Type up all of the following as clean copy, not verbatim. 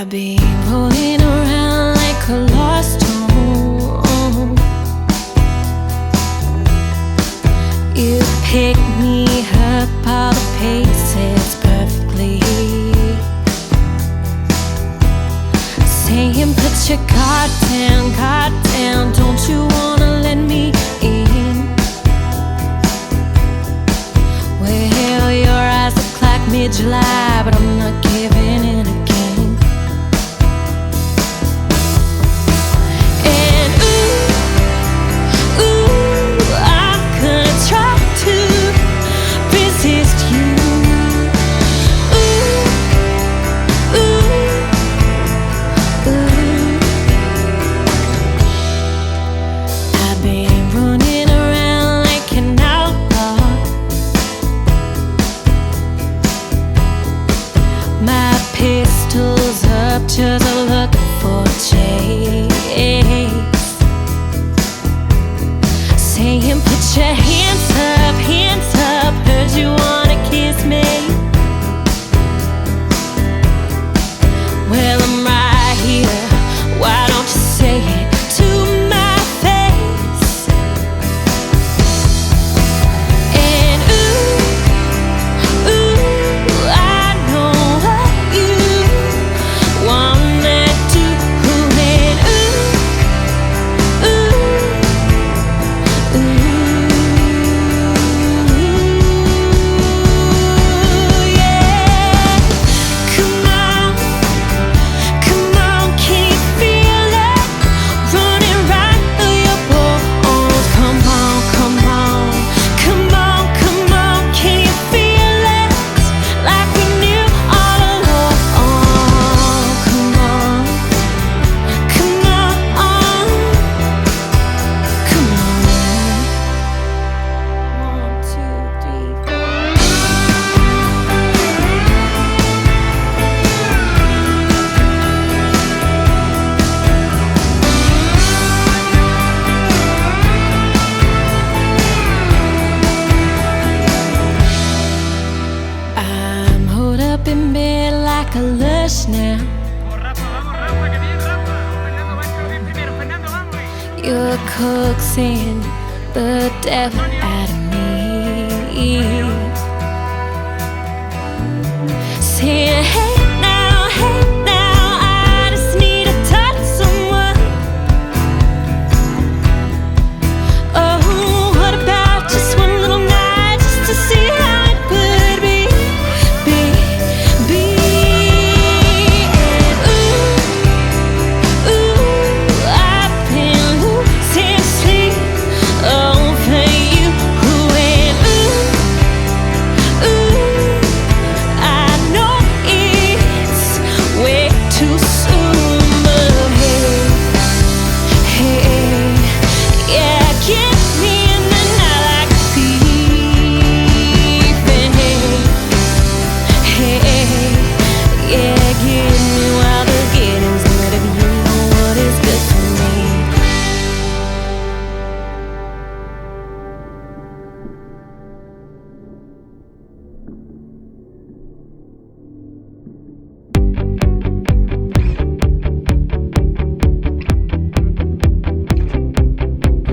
I've been rolling around like a lost home. You pick me up all the paces perfectly, saying put your guard down, don't you wanna let me in? Well, your eyes look like mid-July, but I'm not giving in again. And ooh, I'm gonna try to resist you. I've been running around like an outlaw. My pistol's up, just looking for a chase, saying put your hands up, heard you wanna kiss me. Well, I'm right here, why don't you say it to my face? And ooh, I know what you wanna do. And yeah. Come on, can you feel it running right through your bones? Come on, can you feel it like we knew all along? Come on. 1, 2, 3, 4. I'm holed up in bed like a lush now. You're coaxing the devil out of me, saying hey now, I just need to touch someone. Oh, what about just one little night, just to see how it could be. And I've been losing sleep over you. And I know it's way too soon, but hey, yeah, get me in the night like a thief. And hey, yeah, get me while the getting's good. If you know what is good for me.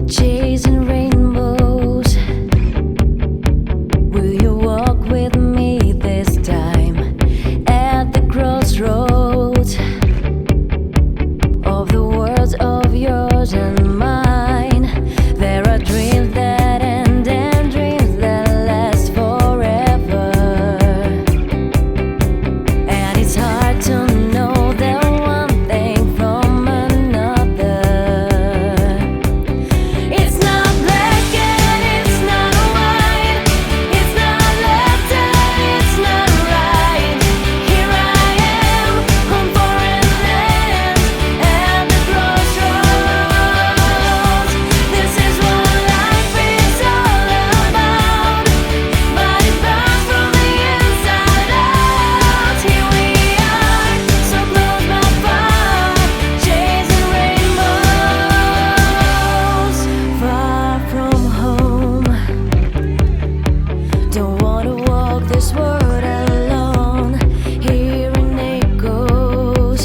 Chasing rainbows, will you walk with me this time? At the crossroads of the worlds of yours and mine, there are dreams that end and dreams that last forever. And it's hard to know the one thing from another. It's not black and it's not white. It's not left and it's not right. Here I am on foreign land at the crossroads. This is what life is all about. But it burns from the inside out. Here we are, so close but far, chasing rainbows, far from home. Don't wanna walk this world alone, hearing echoes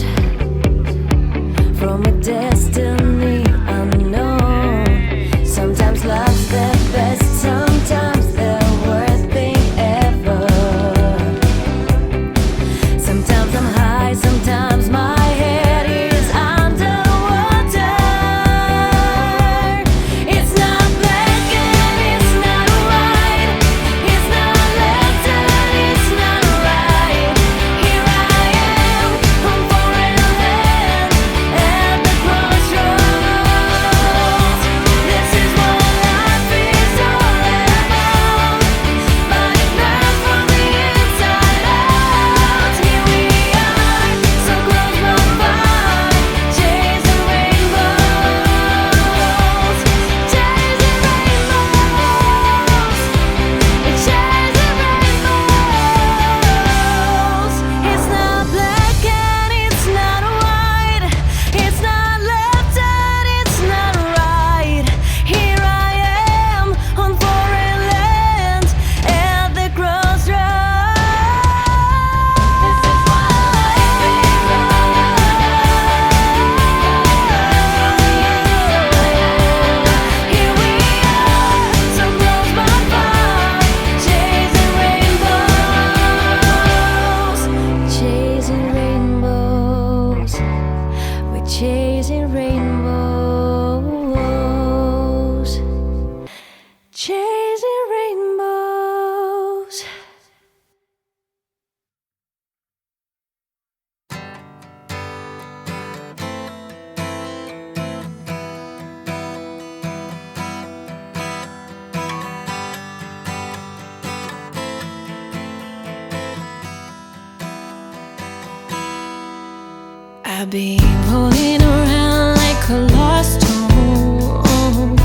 I've been rolling around like a lost stone.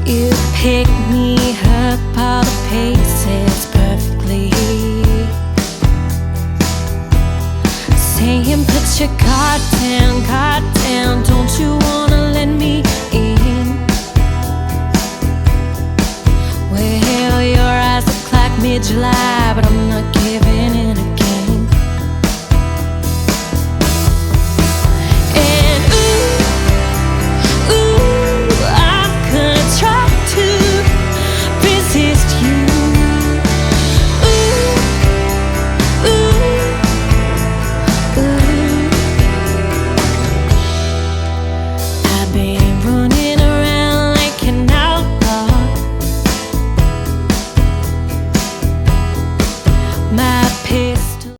You pick me up all the pieces perfectly, saying put your guard down, don't you wanna let me in? Well, your eyes look like mid-July